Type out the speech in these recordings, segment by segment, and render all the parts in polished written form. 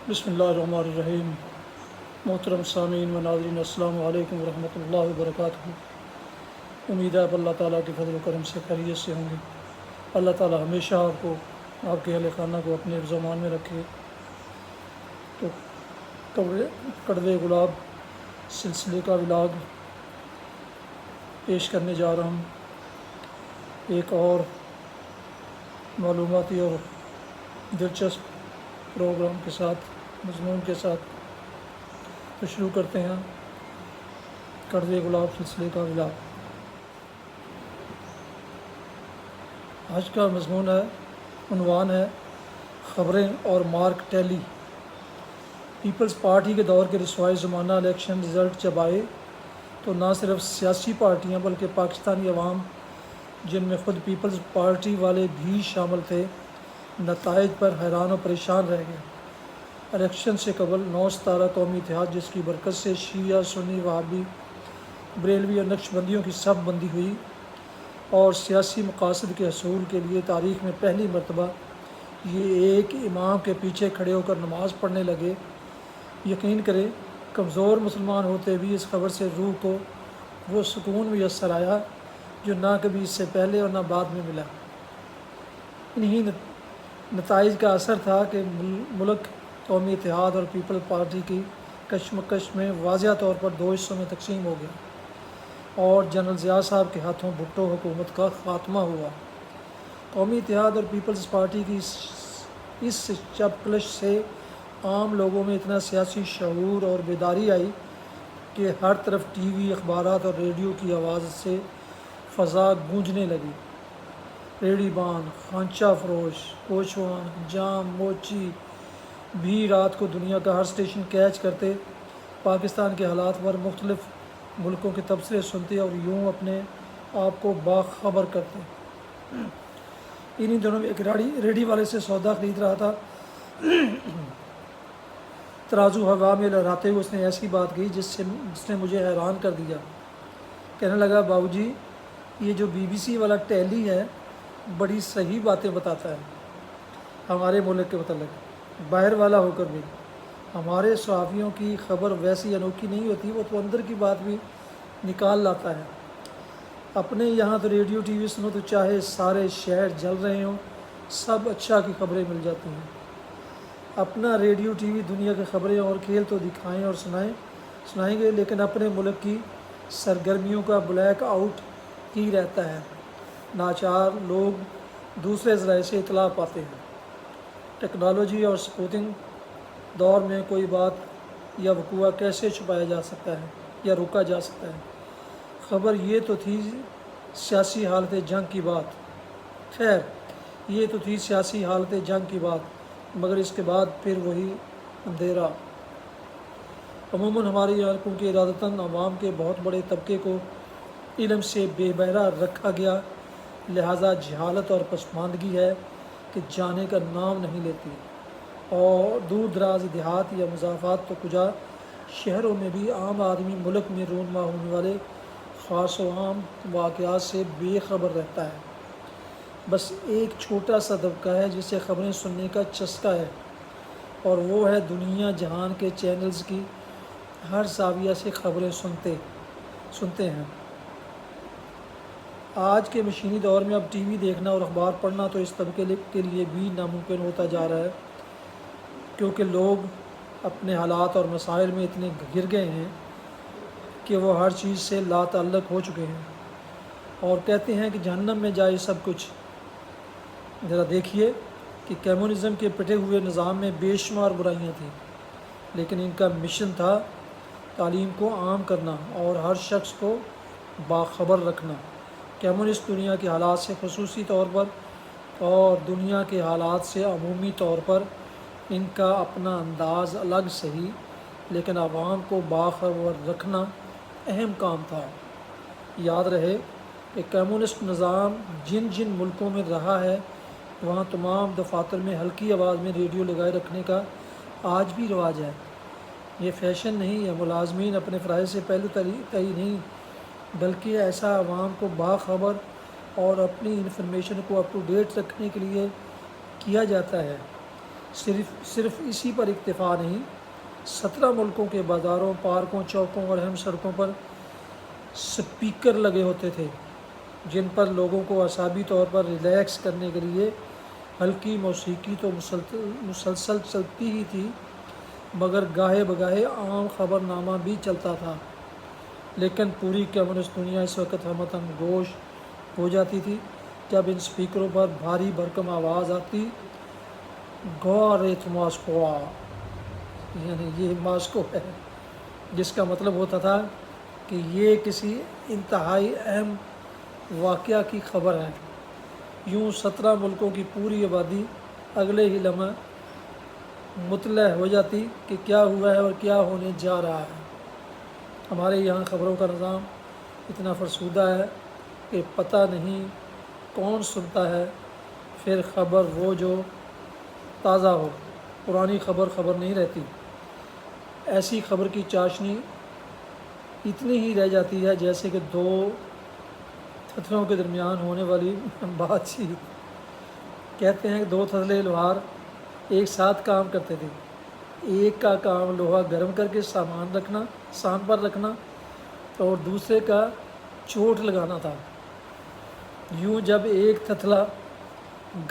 بسم اللہ الرحمن الرحیم۔ محترم سامعین و ناظرین، السلام علیکم ورحمۃ اللہ وبرکاتہ۔ امید ہے آپ اللہ تعالیٰ کے فضل و کرم سے خیریت سے ہوں گے۔ اللہ تعالیٰ ہمیشہ آپ کو، آپ کے اہل خانہ کو اپنے حفظ و امان میں رکھے۔ تو کڑوے گلاب سلسلے کا ولاگ پیش کرنے جا رہا ہوں، ایک اور معلوماتی اور دلچسپ پروگرام کے ساتھ، مضمون کے ساتھ۔ تو شروع کرتے ہیں کڑوے گلاب سلسلے کا ولاگ۔ آج کا مضمون ہے، عنوان ہے خبریں اور مارک ٹیلی۔ پیپلز پارٹی کے دور کے رسوائی زمانہ الیکشن رزلٹ جب آئے تو نہ صرف سیاسی پارٹیاں بلکہ پاکستانی عوام، جن میں خود پیپلز پارٹی والے بھی شامل تھے، نتائج پر حیران و پریشان رہ گئے۔ الیکشن سے قبل 9 ستارہ قومی اتحاد، جس کی برکت سے شیعہ، سنی، وہابی، بریلوی اور نقش بندیوں کی صف بندی ہوئی اور سیاسی مقاصد کے حصول کے لیے تاریخ میں پہلی مرتبہ یہ ایک امام کے پیچھے کھڑے ہو کر نماز پڑھنے لگے، یقین کریں کمزور مسلمان ہوتے بھی اس خبر سے روح کو وہ سکون میسر آیا جو نہ کبھی اس سے پہلے اور نہ بعد میں ملا۔ انہی نتائج کا اثر تھا کہ ملک قومی اتحاد اور پیپل پارٹی کی کشمکش میں واضح طور پر 2 حصوں میں تقسیم ہو گیا اور جنرل ضیاء صاحب کے ہاتھوں بھٹو حکومت کا خاتمہ ہوا۔ قومی اتحاد اور پیپلز پارٹی کی اس چپکلش سے عام لوگوں میں اتنا سیاسی شعور اور بیداری آئی کہ ہر طرف ٹی وی، اخبارات اور ریڈیو کی آواز سے فضا گونجنے لگی۔ ریڑھی بان، خانچہ فروش، کوچوان، جام، موچی بھی رات کو دنیا کا ہر سٹیشن کیچ کرتے، پاکستان کے حالات پر مختلف ملکوں کے تبصرے سنتے اور یوں اپنے آپ کو باخبر کرتے۔ انہی دنوں میں ایک ریڑھی والے سے سودا خرید رہا تھا، ترازو ہوا میں لہراتے ہوئے اس نے ایسی بات کہی جس نے مجھے حیران کر دیا۔ کہنے لگا، بابو جی، یہ جو BBC والا ٹیلی ہے بڑی صحیح باتیں بتاتا ہے ہمارے ملک کے متعلق، باہر والا ہو کر بھی۔ ہمارے صحافیوں کی خبر ویسی انوکھی نہیں ہوتی، وہ تو اندر کی بات بھی نکال لاتا ہے۔ اپنے یہاں تو ریڈیو ٹی وی سنو تو چاہے سارے شہر جل رہے ہوں، سب اچھا کی خبریں مل جاتی ہیں۔ اپنا ریڈیو ٹی وی دنیا کی خبریں اور کھیل تو دکھائیں اور سنائیں گے، لیکن اپنے ملک کی سرگرمیوں کا بلیک آؤٹ ہی رہتا ہے۔ ناچار لوگ دوسرے ذرائع سے اطلاع پاتے ہیں۔ ٹیکنالوجی اور سپوتنگ دور میں کوئی بات یا وقوع کیسے چھپایا جا سکتا ہے یا روکا جا سکتا ہے؟ خبر یہ تو تھی سیاسی حالت جنگ کی بات، خیر یہ تو تھی سیاسی حالت جنگ کی بات، مگر اس کے بعد پھر وہی اندھیرا۔ عموماً ہمارے یہاں کیونکہ ارادتاً عوام کے بہت بڑے طبقے کو علم سے بے بہرہ رکھا گیا، لہٰذا جہالت اور پسماندگی ہے کہ جانے کا نام نہیں لیتی، اور دور دراز دیہات یا مضافات تو کجا، شہروں میں بھی عام آدمی ملک میں رونما ہونے والے خاص و عام واقعات سے بے خبر رہتا ہے۔ بس ایک چھوٹا سا طبقہ ہے جسے خبریں سننے کا چسکا ہے، اور وہ ہے دنیا جہان کے چینلز کی ہر زاویہ سے خبریں سنتے ہیں۔ آج کے مشینی دور میں اب ٹی وی دیکھنا اور اخبار پڑھنا تو اس طبقے کے لیے بھی ناممکن ہوتا جا رہا ہے، کیونکہ لوگ اپنے حالات اور مسائل میں اتنے گر گئے ہیں کہ وہ ہر چیز سے لا تعلق ہو چکے ہیں اور کہتے ہیں کہ جہنم میں جائے سب کچھ۔ ذرا دیکھیے کہ کمیونزم کے پٹے ہوئے نظام میں بے شمار برائیاں تھیں، لیکن ان کا مشن تھا تعلیم کو عام کرنا اور ہر شخص کو باخبر رکھنا۔ کمیونسٹ دنیا کے حالات سے خصوصی طور پر اور دنیا کے حالات سے عمومی طور پر ان کا اپنا انداز الگ صحیح، لیکن عوام کو باخبر رکھنا اہم کام تھا۔ یاد رہے کہ کمیونسٹ نظام جن ملکوں میں رہا ہے، وہاں تمام دفاتر میں ہلکی آواز میں ریڈیو لگائے رکھنے کا آج بھی رواج ہے۔ یہ فیشن نہیں ہے، ملازمین اپنے فرائض سے پہلو تہی نہیں، بلکہ ایسا عوام کو باخبر اور اپنی انفارمیشن کو اپ ٹو ڈیٹ رکھنے کے لیے کیا جاتا ہے۔ صرف اسی پر اکتفا نہیں، 17 ملکوں کے بازاروں، پارکوں، چوکوں اور اہم سڑکوں پر سپیکر لگے ہوتے تھے جن پر لوگوں کو اعصابی طور پر ریلیکس کرنے کے لیے ہلکی موسیقی تو مسلسل چلتی ہی تھی، مگر گاہے بگاہے عام خبر نامہ بھی چلتا تھا۔ لیکن پوری کمیونسٹ دنیا اس وقت ہمتن گوش ہو جاتی تھی جب ان سپیکروں پر بھاری بھرکم آواز آتی، گوریت ماسکو، یعنی یہ ماسکو ہے، جس کا مطلب ہوتا تھا کہ یہ کسی انتہائی اہم واقعہ کی خبر ہے۔ یوں 17 ملکوں کی پوری آبادی اگلے ہی لمحہ مطلع ہو جاتی کہ کیا ہوا ہے اور کیا ہونے جا رہا ہے۔ ہمارے یہاں خبروں کا نظام اتنا فرسودہ ہے کہ پتہ نہیں کون سنتا ہے پھر خبر، وہ جو تازہ ہو، پرانی خبر نہیں رہتی۔ ایسی خبر کی چاشنی اتنی ہی رہ جاتی ہے جیسے کہ دو تھتلوں کے درمیان ہونے والی بات چیت۔ کہتے ہیں کہ دو تھتلے لوہار ایک ساتھ کام کرتے تھے، ایک کا کام لوہا گرم کر کے سان پر رکھنا اور دوسرے کا چوٹ لگانا تھا۔ یوں جب ایک تھتلا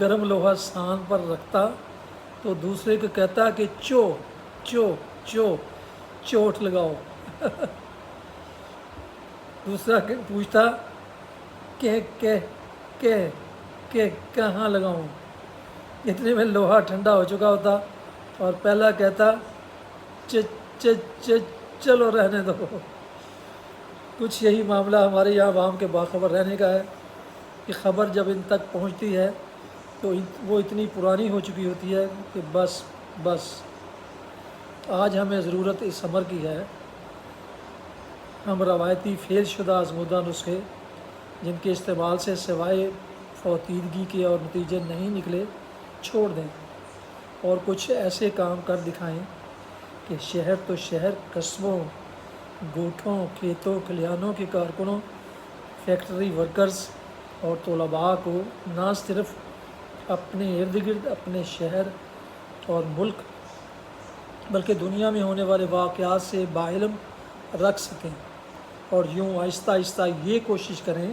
گرم لوہا سان پر رکھتا تو دوسرے کو کہتا کہ چوٹ لگاؤ۔ دوسرا پوچھتا کہ کہاں لگاؤں؟ اتنے میں لوہا ٹھنڈا ہو چکا ہوتا اور پہلا کہتا چلو رہنے دو۔ کچھ یہی معاملہ ہمارے یہاں عوام کے باخبر رہنے کا ہے کہ خبر جب ان تک پہنچتی ہے تو وہ اتنی پرانی ہو چکی ہوتی ہے کہ بس آج ہمیں ضرورت اس امر کی ہے، ہم روایتی فیل شدہ آزمودہ نسخے جن کے استعمال سے سوائے فوتیدگی کے اور نتیجے نہیں نکلے چھوڑ دیں اور کچھ ایسے کام کر دکھائیں کہ شہر تو شہر، قصبوں، گوٹھوں، کھیتوں کھلیانوں کے کارکنوں، فیکٹری ورکرز اور طلباء کو نہ صرف اپنے ارد گرد اپنے شہر اور ملک بلکہ دنیا میں ہونے والے واقعات سے باعلم رکھ سکیں، اور یوں آہستہ آہستہ یہ کوشش کریں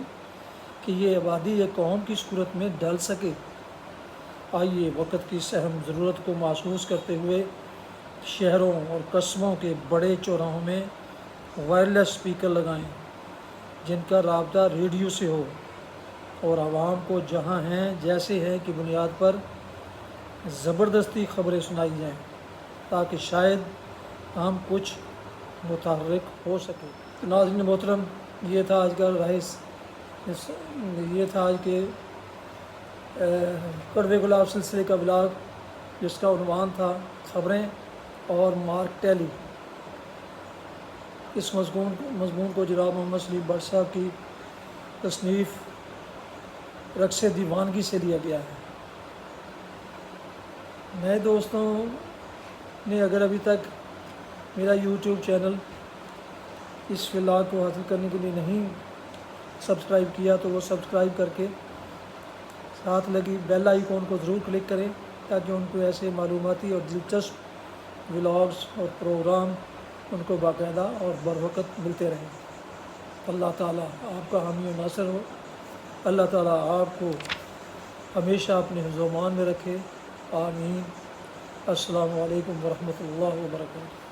کہ یہ آبادی ایک قوم کی صورت میں ڈھل سکے۔ آئیے وقت کی اس اہم ضرورت کو محسوس کرتے ہوئے شہروں اور قصبوں کے بڑے چوراہوں میں وائرلیس اسپیکر لگائیں جن کا رابطہ ریڈیو سے ہو اور عوام کو جہاں ہیں جیسے ہیں کی بنیاد پر زبردستی خبریں سنائی جائیں تاکہ شاید ہم کچھ متحرک ہو سکے۔ ناظرین محترم، یہ تھا آج کا یہ تھا آج کے کڑوے گلاب سلسلے کا بلاگ، جس کا عنوان تھا خبریں اور مارک ٹیلی۔ اس مضمون کو جناب محمد سلیم بٹ صاحب کی تصنیف رقص دیوانگی سے لیا گیا ہے۔ نئے دوستوں نے اگر ابھی تک میرا یوٹیوب چینل اس ولاگ کو حاصل کرنے کے لیے نہیں سبسکرائب کیا تو وہ سبسکرائب کر کے ساتھ لگی بیل آئیکن کو ضرور کلک کریں تاکہ ان کو ایسے معلوماتی اور دلچسپ ولاگز اور پروگرام ان کو باقاعدہ اور بروقت ملتے رہیں۔ اللہ تعالیٰ آپ کا حامی و ناصر ہو۔ اللہ تعالیٰ آپ کو ہمیشہ اپنے حفظ و امان میں رکھے، آمین۔ السلام علیکم ورحمۃ اللہ وبرکاتہ۔